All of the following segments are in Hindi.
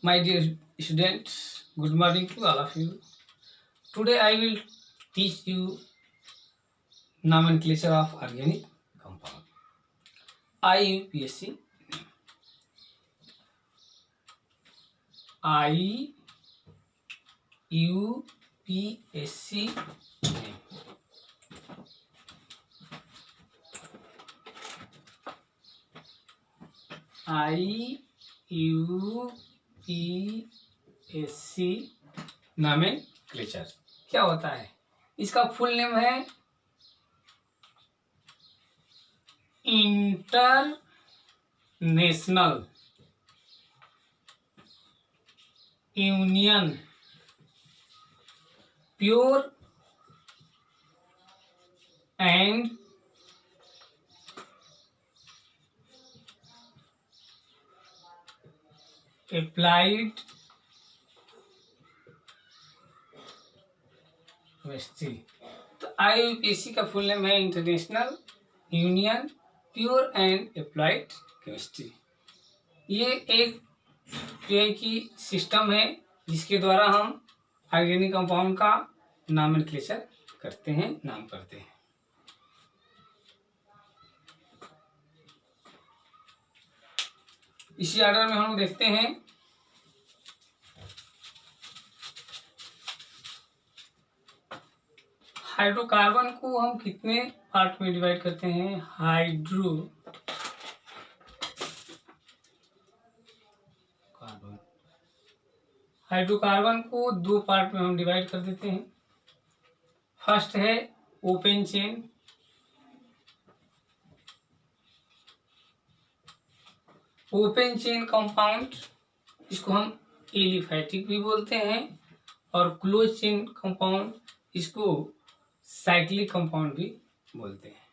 My dear students, good morning to all of you. Today I will teach you nomenclature of organic compound. IUPAC. IUPAC. IUPAC nomenclature क्या होता है? इसका फुल नेम है international union pure and applied chemistry. तो IUPAC का फुल नेम है international union pure and applied chemistry. ये एक की सिस्टम है जिसके द्वारा हम ऑर्गेनिक कंपाउंड का नॉमेनक्लेचर करते हैं, नाम करते हैं। इसी ऑर्डर में हम देखते हैं। हाइड्रोकार्बन को हम कितने पार्ट में डिवाइड करते हैं? हाइड्रोकार्बन को दो पार्ट में हम डिवाइड कर देते हैं। फर्स्ट है ओपन चेन, कंपाउंड, इसको हम एलिफैटिक भी बोलते हैं, और क्लोज चेन कंपाउंड, इसको साइक्लिक कंपाउंड भी बोलते हैं।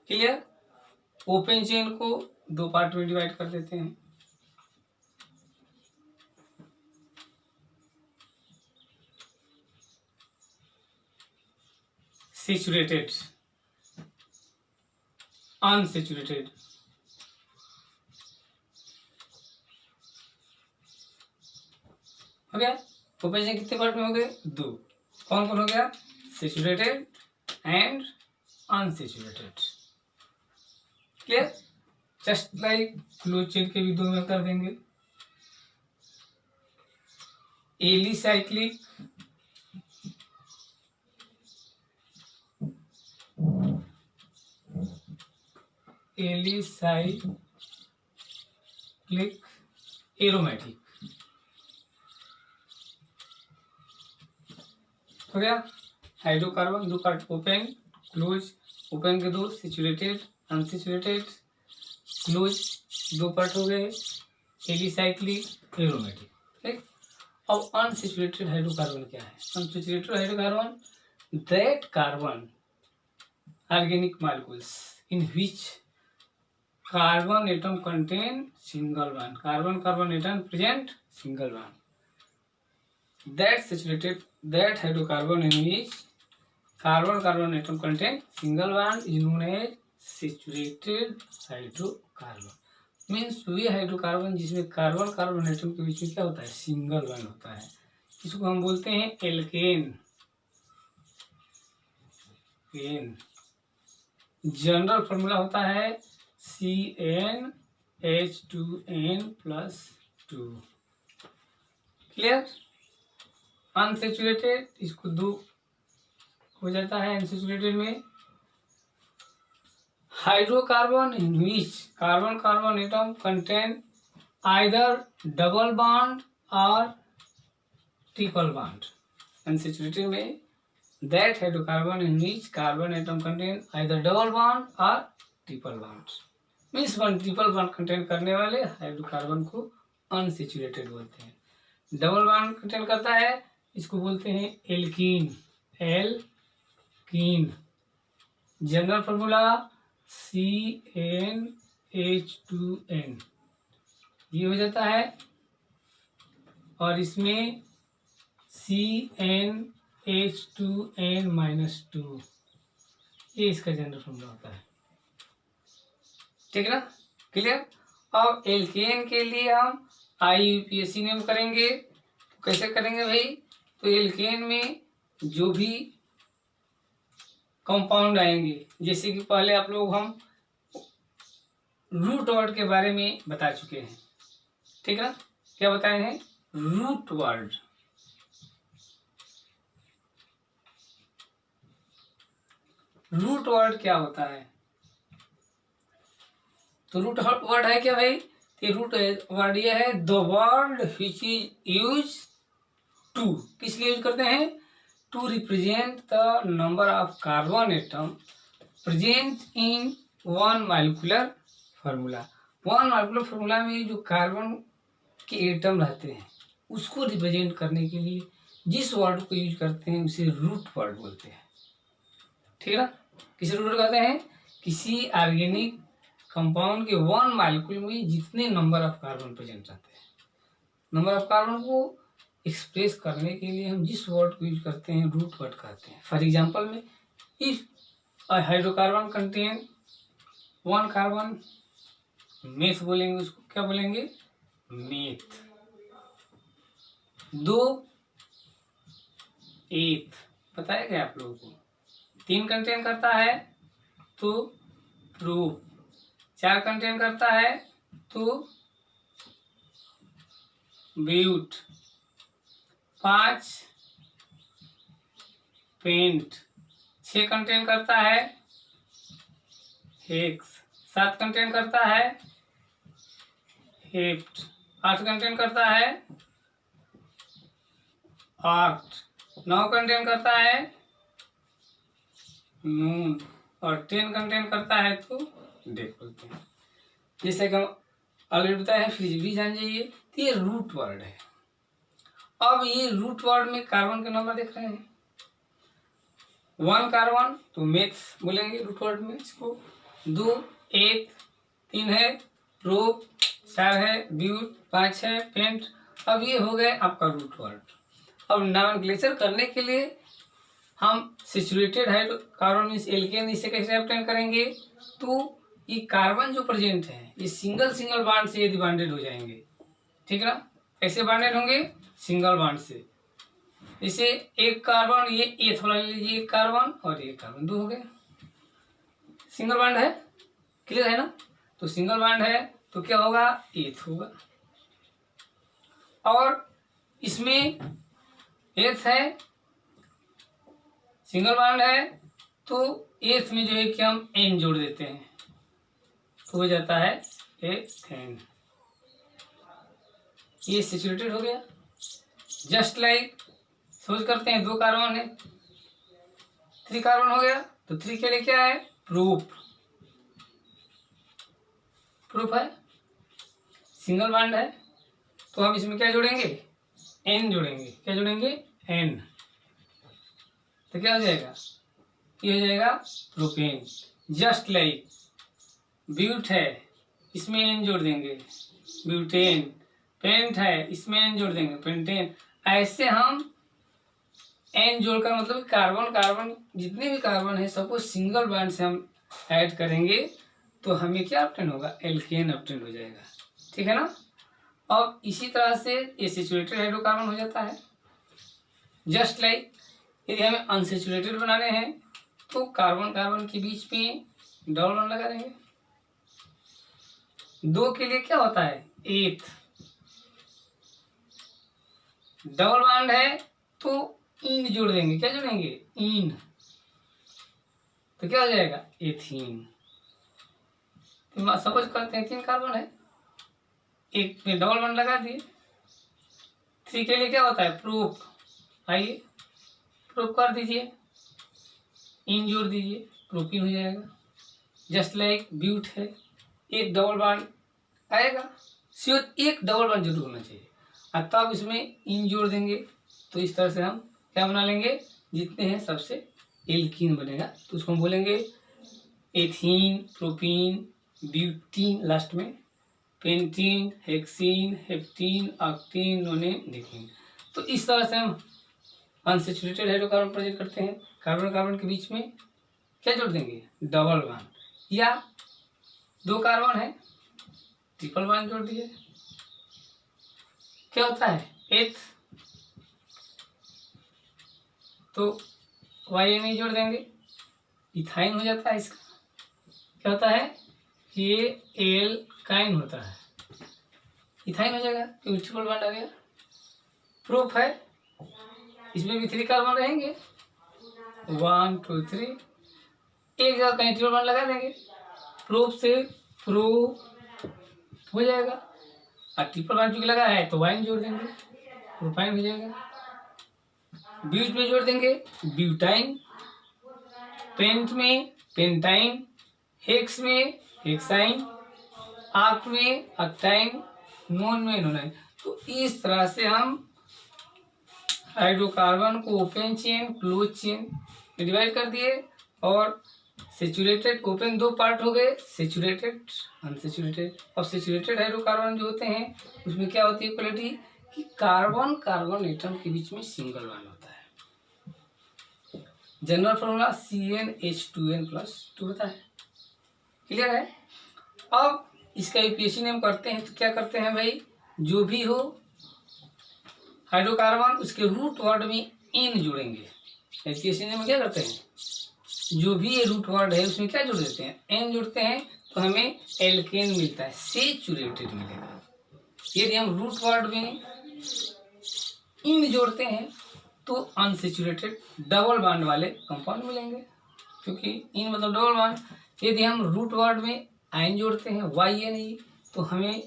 क्लियर? ओपन चेन को दो पार्ट में डिवाइड कर देते हैं। Saturated, unsaturated. हो गया? ओपन चेन कितने पार्ट में हो गए? दो। कौन कौन हो गया? Saturated and unsaturated. Clear? Just like close chain के भी दो में कर देंगे। Alicyclic aromatic. हो गया? हाइड्रोकार्बन दो पार्ट, ओपन क्लोज, ओपन के दो, सैचुरेटेड अनसैचुरेटेड, क्लोज दो पार्ट हो गए, एलिसाइक्लिक एरोमेटिक। ठीक। अब अनसैचुरेटेड हाइड्रोकार्बन क्या है? Unsaturated hydrocarbon that carbon organic molecules in which carbon atom contain single bond, carbon atom present single bond, that hydrocarbon in which carbon atom contain single bond is known as saturated hydrocarbon। Means way hydrocarbon जिसमें कार्बन एटम के बीच में क्या होता है? सिंगल बॉन्ड होता है। इसको हम बोलते हैं एल्केन। जनरल फॉर्मूला होता है CnH2n+2। क्लियर? अनसैचुरेटेड, इसको दो हो जाता है अनसैचुरेटेड में। Hydrocarbon in which carbon atom contain either double bond और ट्रिपल बॉन्ड। अनसैचुरेटेड में that hydrocarbon in which carbon atom contain either double bond और triple bond. Means triple bond contain करने वाले हाइड्रोकार्बन को अनसैचुरेटेड बोलते हैं। डबल बॉन्ड कंटेन करता है, इसको बोलते हैं एल्कीन। जनरल फॉर्मूला CnH2n, ये हो जाता है, और इसमें CnH2n-2, ये इसका जनरल फॉर्मूला होता है। ठीक है ना? क्लियर? अब एल्केन के लिए हम IUPAC नेम करेंगे तो कैसे करेंगे भाई? तो एल्केन में जो भी कंपाउंड आएंगे, जैसे कि पहले आप लोग हम रूट वर्ड के बारे में बता चुके हैं, ठीक है ना? क्या बताए हैं? Root word. रूट वर्ड क्या होता है? तो रूट वर्ड है क्या भाई? ये रूट वर्ड ये है the word which is use to, किस लिए यूज करते हैं? To represent the number of carbon atom present in one molecular formula. One molecular formula में जो कार्बन के एटम रहते हैं उसको रिप्रेजेंट करने के लिए जिस वर्ड को यूज करते हैं उसे रूट वर्ड बोलते हैं, ठीक है ना? किसे रूट वर्ड कहते हैं? किसी ऑर्गेनिक कंपाउंड के वन मॉलिक्यूल में जितने नंबर ऑफ कार्बन प्रेजेंट रहते हैं, नंबर ऑफ कार्बन को एक्सप्रेस करने के लिए हम जिस वर्ड को यूज करते हैं रूट वर्ड कहते हैं। फॉर एग्जांपल में if hydrocarbon contain one carbon, meth बोलेंगे उसको, क्या बोलेंगे? मेथ। दो एथ बताया गया आप लोगों को। तीन कंटेन करता है तो प्रूफ। चार कंटेन करता है तो ब्यूट। पांच पेंट। छह कंटेन करता है हेक्स। सात कंटेन करता है हेप्ट। आठ कंटेन करता है आर्ट। 9 कंटेन करता है नून। और 10 कंटेन करता है तो डेक बोलते हैं। जैसे कि हम ऑलरेडी बताया है, फिर भी जान जाइए, तो ये रूट वर्ड है। अब ये रूट वर्ड में कार्बन के नंबर देख रहे हैं, 1 कार्बन तो मेथ्स बोलेंगे रूट वर्ड में इसको। 2 एक, 3 है प्रोप, 4 है ब्यूट, 5 है पेंट। अब ये हो गए आपका रूट वर्ड। अब नॉमेनक्लेचर करने के लिए हम सैचुरेटेड हाइड्रोकार्बन मींस एल्केन, इसे कैसे ऑब्टेन करेंगे? तो ये कार्बन जो प्रेजेंट है ये सिंगल सिंगल बॉन्ड से यदि बॉन्डेड हो जाएंगे, ठीक है ना? कैसे बॉन्डेड होंगे? सिंगल बॉन्ड से। जैसे एक कार्बन, ये एथ वाला ले लीजिए, एक कार्बन और एक कार्बन, 2 हो गए। सिंगल बॉन्ड है, क्लियर है ना? तो सिंगल बॉन्ड है तो क्या होगा? एथ होगा। और इसमें एथ है, सिंगल बॉन्ड है, तो एथ में जो है कि हम एन जोड़ देते हैं तो हो जाता है एथेन। ये सैचुरेटेड हो गया। जस्ट लाइक सोच करते हैं 2 कार्बन है, 3 कार्बन हो गया, तो 3 के लिए क्या है? प्रूफ। प्रूफ है, सिंगल बॉन्ड है, तो हम इसमें क्या जोड़ेंगे? एन जोड़ेंगे। क्या जोड़ेंगे? एन। तो क्या हो जाएगा? ये हो जाएगा प्रोपेन। जस्ट लाइक ब्यूट है, इसमें एन जोड़ देंगे, ब्यूटेन। पेंट है, इसमें एन जोड़ देंगे, पेंटेन। ऐसे हम एन जोड़कर, मतलब कार्बन कार्बन जितने भी कार्बन है सबको सिंगल बॉन्ड से हम ऐड करेंगे तो हमें क्या ऑब्टेन होगा? एल्केन ऑब्टेन हो जाएगा, ठीक है ना? अब इसी तरह से ये सैचुरेटेड हाइड्रोकार्बन हो जाता है। जस्ट लाइक यदि हमें अनसैचुरेटेड बनाने हैं तो कार्बन कार्बन के बीच में डबल बॉन्ड लगा देंगे। 2 के लिए क्या होता है? एथ। डबल बॉन्ड है तो इन जोड़ देंगे। क्या जोड़ेंगे? इन। तो क्या हो जाएगा? एथीन। तो सपोज करते हैं 3 कार्बन है, एक में डबल बॉन्ड लगा दिए। 3 के लिए क्या होता है? प्रूफ। आइए प्रूफ कर दीजिए, इन जोड़ दीजिए, प्रोपीन हो जाएगा। जस्ट लाइक ब्यूट है, एक डबल बॉन्ड आएगा, सिर्फ एक डबल बॉन्ड जरूर होना चाहिए, और तब इसमें इन जोड़ देंगे। तो इस तरह से हम क्या बना लेंगे? जितने हैं सबसे एल्कीन बनेगा, तो उसको हम बोलेंगे एथीन, प्रोपीन, ब्यूटीन, लास्ट में पेंटीन, हेक्सीन, हेप्टीन, ऑक्टीन, नोनेन, डेकीन। तो इस तरह से हम अनसैचुरेटेड हाइड्रोकार्बन प्रेजेंट करते हैं। कार्बन कार्बन के बीच में क्या जोड़ देंगे? Double bond. या 2 कार्बन है, ट्रिपल बॉन्ड जोड़ दिए। क्या होता है एथ, तो YNE जोड़ देंगे, इथाइन हो जाता है। इसका क्या होता है, ये एल्काइन होता है, इथाइन हो जाएगा क्योंकि ट्रिपल बॉन्ड आ गया। प्रूफ है, इसमें भी 3 कार्बन रहेंगे, 1 2 3, एक जगह कहीं ट्रिपल बॉन्ड लगा देंगे, प्रूफ से प्रूफ हो जाएगा। और ट्रिपल बॉन्ड चूंकि लगा है तो वाइन जोड़ देंगे, प्रोपाइन हो जाएगा। ब्यूट में जोड़ देंगे ब्यूटाइन, पेंट में पेंटाइन, हेक्स में हेक्साइन, आक्ट में ऑक्टाइन, नोन में नोनाइन। तो इस तरह से हम हाइड्रोकार्बन को ओपन चेन क्लोज चेन में डिवाइड कर दिए। और सेचुरेटेड ओपन 2 पार्ट हो गए, सेचुरेटेड अनसेचुरेटेड। अब सेचुरेटेड हाइड्रोकार्बन जो होते हैं उसमें क्या होती है क्वालिटी कि कार्बन कार्बन एटम के बीच में सिंगल बॉन्ड होता है। जनरल फॉर्मूला CnH2n+2 होता है। क्लियर है। अब इसका यूपीएससी नेम करते हैं तो क्या करते हैं भाई, जो भी हो हाइड्रोकार्बन उसके रूट वर्ड में एन जोड़ेंगे। यूपीएससी नेम में क्या करते हैं, जो भी ये रूट वर्ड है उसमें क्या जोड़ देते हैं, एन जोड़ते हैं, तो हमें एल्केन मिलता है, सेचुरेटेड मिलेगा। यदि हम रूट वर्ड में इन जोड़ते हैं तो अनसेचुरेटेड डबल बॉन्ड वाले कंपाउंड मिलेंगे, क्योंकि इन मतलब डबल बॉन्ड। यदि हम रूट वर्ड में आयन जोड़ते हैं YNE तो हमें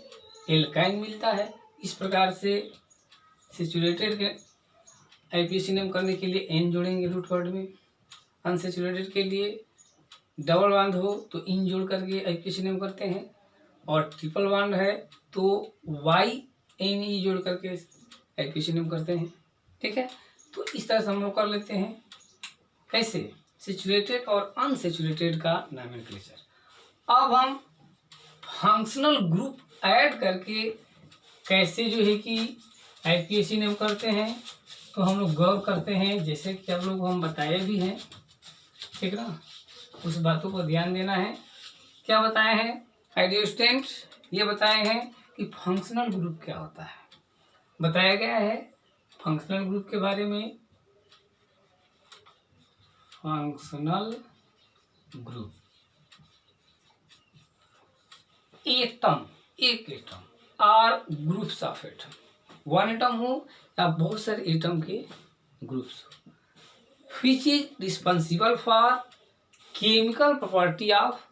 एल्काइन मिलता है। इस प्रकार से सेचुरेटेड के आईपीएसी नेम करने के लिए एन जोड़ेंगे रूट वर्ड में, अनसेचुरेटेड के लिए डबल बॉन्ड हो तो इन जोड़ करके आईपीएसी नेम करते हैं, और ट्रिपल बॉन्ड है तो YNE जोड़ करके आईपीएसी नेम करते हैं। ठीक है, तो इस तरह से हम लोग कर लेते हैं। कैसे, सेचुरेटेड और अनसेचुरेटेड का नॉमेनक्लेचर। अब हम फंक्शनल ग्रुप ऐड करके कैसे जो है कि आईपीएसी नेम करते हैं, तो हम लोग गौर करते हैं, जैसे कि आप लोग को हम बताए भी हैं, ठीक ना, उस बातों को ध्यान देना है। क्या बताए हैं हाइड्रोस्टेंट, ये बताए हैं कि फंक्शनल ग्रुप क्या होता है, बताया गया है फंक्शनल ग्रुप के बारे में। फंक्शनल ग्रुप, एटम, एक एटम और ग्रुप्स ऑफ एटम, 1 एटम हो या बहुत सारे एटम के ग्रुप्स हो, which is responsible for chemical property of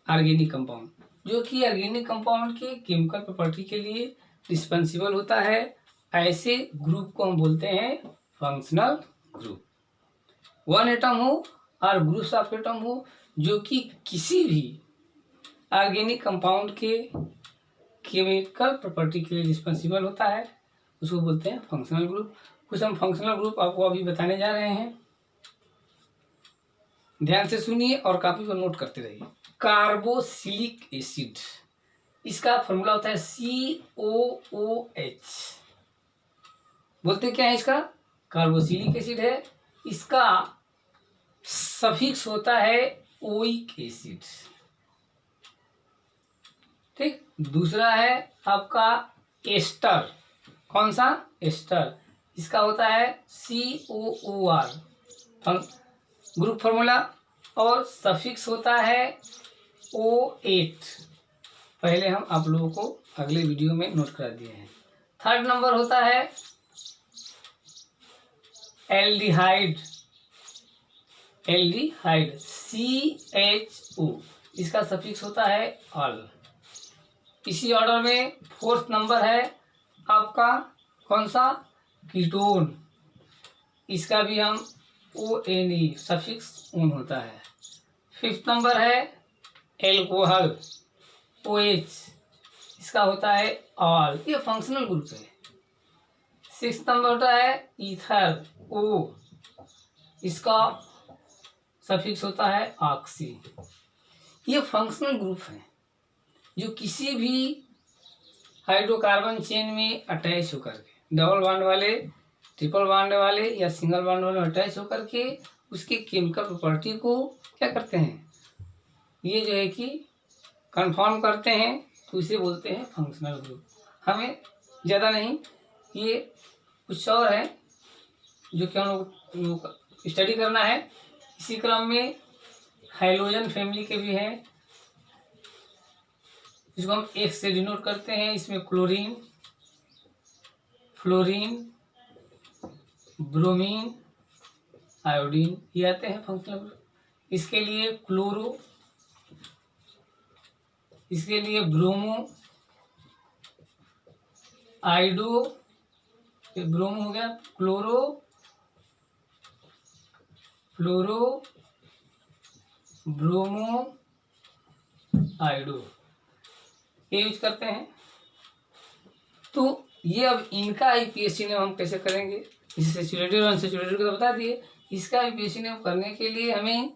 organic compound, जो कि ऑर्गेनिक कंपाउंड के केमिकल प्रॉपर्टी के लिए रिस्पॉन्सिबल होता है। ऐसे ग्रुप को हम बोलते हैं फंक्शनल ग्रुप। 1 एटम हो और ग्रुप्स ऑफ एटम हो जो कि किसी भी ऑर्गेनिक कंपाउंड के केमिकल प्रॉपर्टी के लिए रिस्पॉन्सिबल होता है, उसको बोलते हैं फंक्शनल ग्रुप। कुछ हम फंक्शनल ग्रुप आपको अभी बताने जा रहे हैं, ध्यान से सुनिए और कॉपी पर नोट करते रहिए। कार्बोक्सिलिक एसिड, इसका फॉर्मूला होता है COOH। बोलते क्या है इसका, कार्बोक्सिलिक एसिड है। इसका सफिक्स होता है ओइक एसिड। ठीक, दूसरा है आपका एस्टर, कौन सा एस्टर, इसका होता है COOR ग्रुप फॉर्मूला, और सफिक्स होता है O8। पहले हम आप लोगों को अगले वीडियो में नोट करा दिए हैं। 3rd नंबर होता है एल्डिहाइड, एल्डिहाइड CHO, इसका सफिक्स होता है अल। इसी ऑर्डर में 4th नंबर है आपका कौन सा, कीटोन, इसका भी हम ONE सफिक्स ओन होता है। 5th नंबर है एल्कोहल OH, इसका होता है ऑल, ये फंक्शनल ग्रुप है। 6th नंबर होता है ईथर O, इसका सफिक्स होता है ऑक्सी। ये फंक्शनल ग्रुप है जो किसी भी हाइड्रोकार्बन चेन में अटैच होकर के, डबल बॉन्ड वाले, ट्रिपल बॉन्ड वाले या सिंगल बॉन्ड वाले अटैच होकर के उसके केमिकल प्रॉपर्टी को क्या करते हैं, ये जो है कि कंफर्म करते हैं, तो इसे बोलते हैं फंक्शनल ग्रुप। हमें ज़्यादा नहीं, ये कुछ और है जो कि हम लोग स्टडी करना है। इसी क्रम में हाइड्रोजन फैमिली के भी हैं, जिसको हम एक से डिनोट करते हैं। इसमें क्लोरीन, फ्लोरीन, ब्रोमीन, आयोडीन ये आते हैं फंक्शनल ग्रुप। इसके लिए क्लोरो, इसके लिए ब्रोमो, आइडो, ये ब्रोमो हो गया, क्लोरो, फ्लोरो, ब्रोमो, आइडो ये यूज करते हैं। तो ये अब इनका आईपीएससी नेम हम कैसे करेंगे, इसे सैचुरेटेड और अनसैचुरेटेड को तो बता दिए। इसका आईपीएससी नेम करने के लिए हमें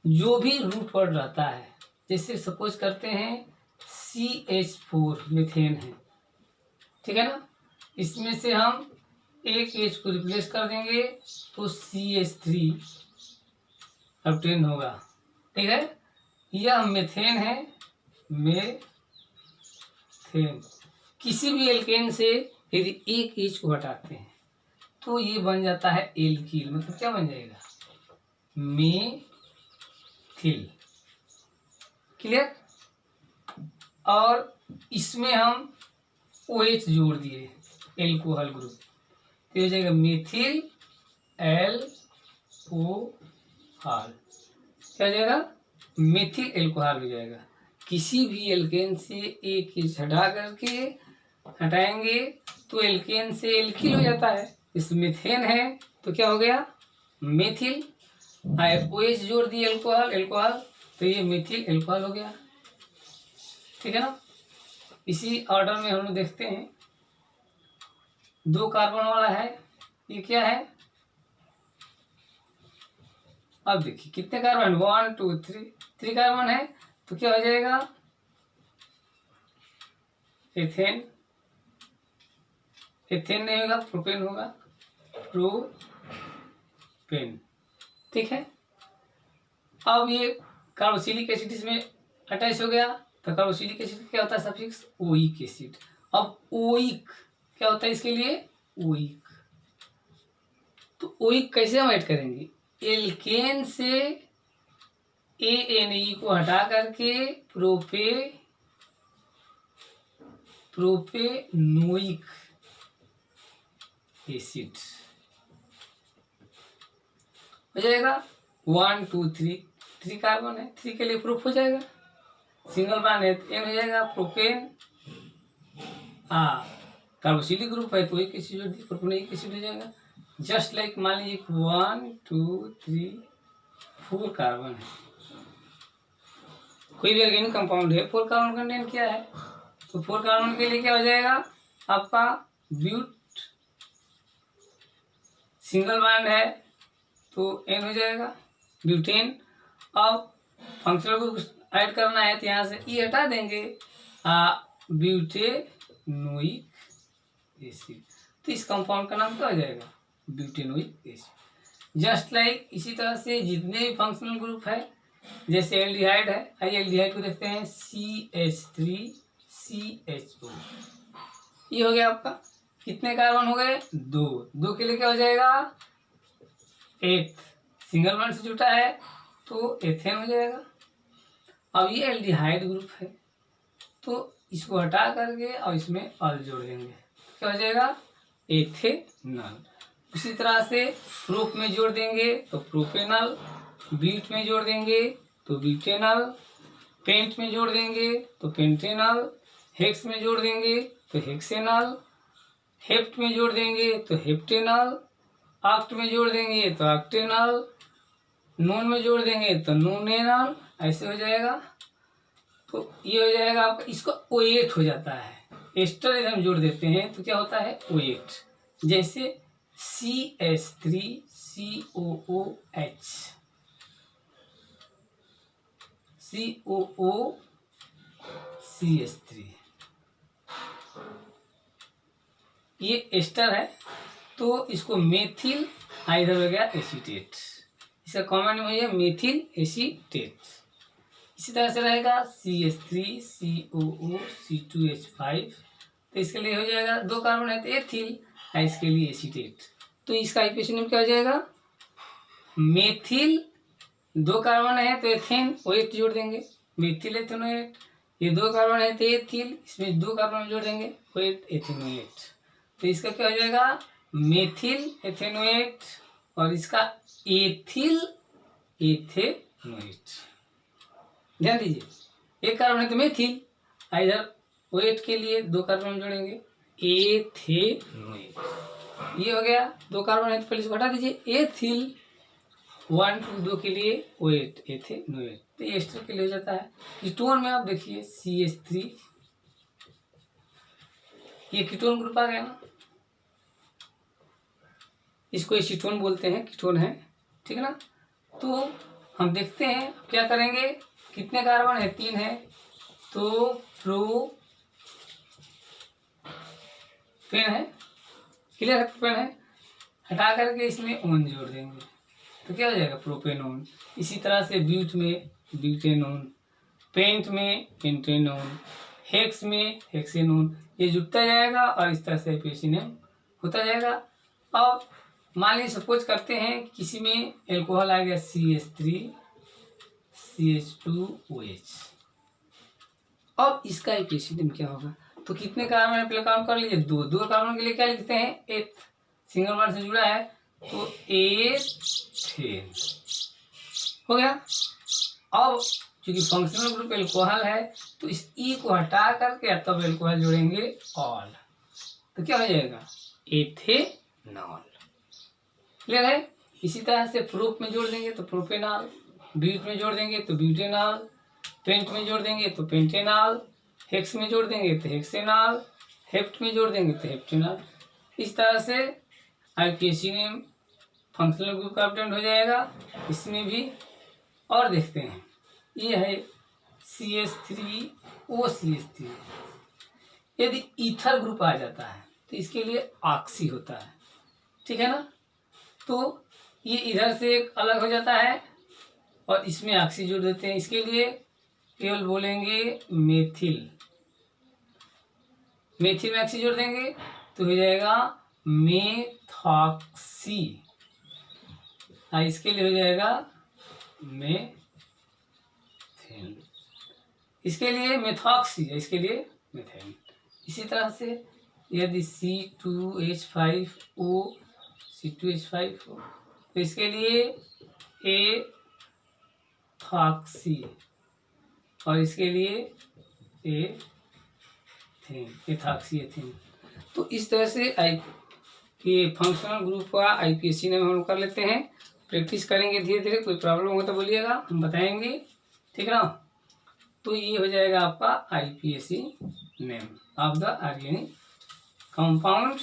जो भी रूट वर्ड रहता है, जैसे सपोज करते हैं CH4 मीथेन है, ठीक है ना, इसमें से हम एक H को रिप्लेस कर देंगे तो CH3 ऑब्टेन होगा, ठीक है। यह मीथेन है, मीथेन। किसी भी एल्केन से यदि एक H को हटाते हैं तो ये बन जाता है एल्कील, मतलब क्या बन जाएगा, मेथिल। क्लियर। और इसमें हम OH जोड़ दिए एल्कोहल ग्रुप, तो हो जाएगा मेथिल एल्कोहल, क्या हो जाएगा, मेथिल एल्कोहल हो जाएगा। किसी भी एल्केन से एक H हटा करके हटाएंगे तो एल्केन से एल्किल हो जाता है। इस मीथेन है तो क्या हो गया, मेथिल। OH जोड़ दिए एल्कोहल, तो ये मेथिल एल्कोहल हो गया, ठीक है ना। इसी ऑर्डर में हम लोग देखते हैं, 2 कार्बन वाला है, ये क्या है, अब देखिए कितने कार्बन, 1 2 3 कार्बन है, तो क्या हो जाएगा, एथेन। एथेन नहीं होगा, प्रोपेन होगा, प्रोपेन, ठीक है। अब ये कार्बोक्सिलिक एसिड इसमें अटैच हो गया, तो कार्बोक्सिलिक एसिड क्या होता है, सफिक्स ओइक एसिड। अब ओइक क्या होता है इसके लिए, ओइक। तो ओइक कैसे हम ऐड करेंगे, एल्केन से ANE को हटा करके प्रोपेनोइक एसिड हो जाएगा। 1 2 3 कार्बन है, 3 के लिए प्रूफ हो जाएगा, सिंगल बॉन्ड है तो N हो जाएगा, प्रोपेन। कार्बोक्सिलिक ग्रुप है तो एक एसिड जोड़ दी, प्रोपेनोइक एसिड हो जाएगा। जस्ट लाइक मान लीजिए 1 2 3 4 कार्बन है, कोई भी ऑर्गेनिक कंपाउंड है, 4 कार्बन कंटेंट क्या है, तो 4 कार्बन के लिए क्या हो जाएगा आपका, ब्यूट। सिंगल बॉन्ड है तो N हो जाएगा, ब्यूटेन। अब फंक्शनल ग्रुप ऐड करना है तो यहाँ से E हटा देंगे, ब्यूटेनोइक एसिड। तो इस कंपाउंड का नाम क्या हो जाएगा, ब्यूटेनोइक एसिड। जस्ट लाइक इसी तरह से जितने भी फंक्शनल ग्रुप है, जैसे एल्डिहाइड है, आइए एल्डिहाइड को देखते हैं, CH3CHO, ये हो गया आपका, कितने कार्बन हो गए, 2 के लिए क्या हो जाएगा, एथ। सिंगल बॉन्ड से जुटा है तो एथेन हो जाएगा। अब ये एल्डिहाइड ग्रुप है तो इसको हटा करके और इसमें अल जोड़ देंगे, क्या हो जाएगा, एथेनॉल। उसी तरह से प्रोप में जोड़ देंगे तो प्रोपेनॉल, ब्यूट में जोड़ देंगे तो ब्यूटेनॉल, पेंट में जोड़ देंगे तो पेंटेनॉल, हेक्स में जोड़ देंगे तो हेक्सेनॉल, हेप्ट में जोड़ देंगे तो हेप्टेनॉल, ऑक्ट में जोड़ देंगे तो ऑक्टेनॉल, नोन में जोड़ देंगे तो नोनेनॉल, ऐसे हो जाएगा। तो ये हो जाएगा आपका, इसको OH हो जाता है, एस्टर यदि हम जोड़ देते हैं तो क्या होता है, OH। जैसे CH3COOH, COOCH3, ये एस्टर है तो इसको मेथिल, इधर हो गया एसीटेट, इसका कॉमन नेम है मेथिल एसीटेट। इसी तरह से रहेगा CH3COOC2H5 तो इसके लिए हो जाएगा 2 कार्बन है तो एथिल, और इसके लिए एसीटेट। तो इसका आईपीएसी नेम क्या हो जाएगा, मेथिल। 2 कार्बन है तो एथेन, OH जोड़ देंगे, मेथिल एथेनोएट। ये 2 कार्बन है तो एथिल, इसमें 2 कार्बन जोड़ देंगे, OH एथेनोएट। तो इसका क्या हो जाएगा, मेथिल एथेनोएट, और इसका एथिल एथेनोएट। ध्यान दीजिए, 1 कार्बन है तो मेथिल, इधर OH के लिए 2 कार्बन जोड़ेंगे, एथेनोएट। ये हो गया, 2 कार्बन है तो पहले इसको हटा दीजिए, एथिल। 1 2 2 के लिए OH एथेनोएट, तो ये एस्टर के लिए हो जाता है। कीटोन में आप देखिए CH3, ये कीटोन ग्रुप आ गया ना, इसको एसीटोन बोलते हैं, कीटोन है, ठीक है ना। तो हम देखते हैं क्या करेंगे, कितने कार्बन है, 3 है, तो प्रोपेन है, क्लियर, प्रोपेन है, हटा करके इसमें ओन जोड़ देंगे तो क्या हो जाएगा, प्रोपेनोन। इसी तरह से ब्यूट में ब्यूटेनोन, पेंट में पेंटेनोन, हेक्स में हेक्सेनोन, ये जुड़ता जाएगा और इस तरह से आईपीएसी नेम होता जाएगा। अब मान लीजिए सपोज करते हैं किसी में एल्कोहल आ गया CH3 CH2OH, अब इसका आईपीएसी नेम क्या होगा, तो कितने कार्बन है पहले काउंट कर लीजिए, 2 कार्बन के लिए क्या लिखते हैं, एथ, सिंगल बॉन्ड से जुड़ा है तो एथेन हो गया। अब चूंकि फंक्शनल ग्रुप एल्कोहल है तो इस ई को हटा करके तब एल्कोहल जोड़ेंगे ऑल, तो क्या हो जाएगा, एथेनॉल। क्लियर है। इसी तरह से प्रोप में जोड़ देंगे तो प्रोपेनॉल, ब्यूट में जोड़ देंगे तो ब्यूटेनॉल, पेंट में जोड़ देंगे तो पेंटेनॉल, हेक्स में जोड़ देंगे तो हेक्सेनॉल, हेप्ट में जोड़ देंगे तो हेप्टेनॉल। इस तरह से आईपीएसी नेम फंक्शनल ग्रुप का अपडेट हो जाएगा। इसमें भी और देखते हैं, ये है CH3OCH3, यदि ईथर ग्रुप आ जाता है तो इसके लिए ऑक्सी होता है, ठीक है ना। तो ये इधर से एक अलग हो जाता है और इसमें ऑक्सी जोड़ देते हैं, इसके लिए केवल बोलेंगे मेथिल, मेथिल में ऑक्सी जोड़ देंगे तो हो जाएगा मेथॉक्सी, इसके लिए हो जाएगा मेथेन, इसके लिए मेथॉक्सी, इसके लिए मेथेन। इसी तरह से यदि C2H5O C2H5O तो इसके लिए एथॉक्सी और इसके लिए एथॉक्सी एथेन। तो इस तरह से ये फंक्शनल ग्रुप का आईपीएसी नेम हम कर लेते हैं। प्रैक्टिस करेंगे धीरे धीरे, कोई प्रॉब्लम हो तो बोलिएगा, हम बताएंगे, ठीक है ना। तो ये हो जाएगा आपका IUPAC name of the organic compound.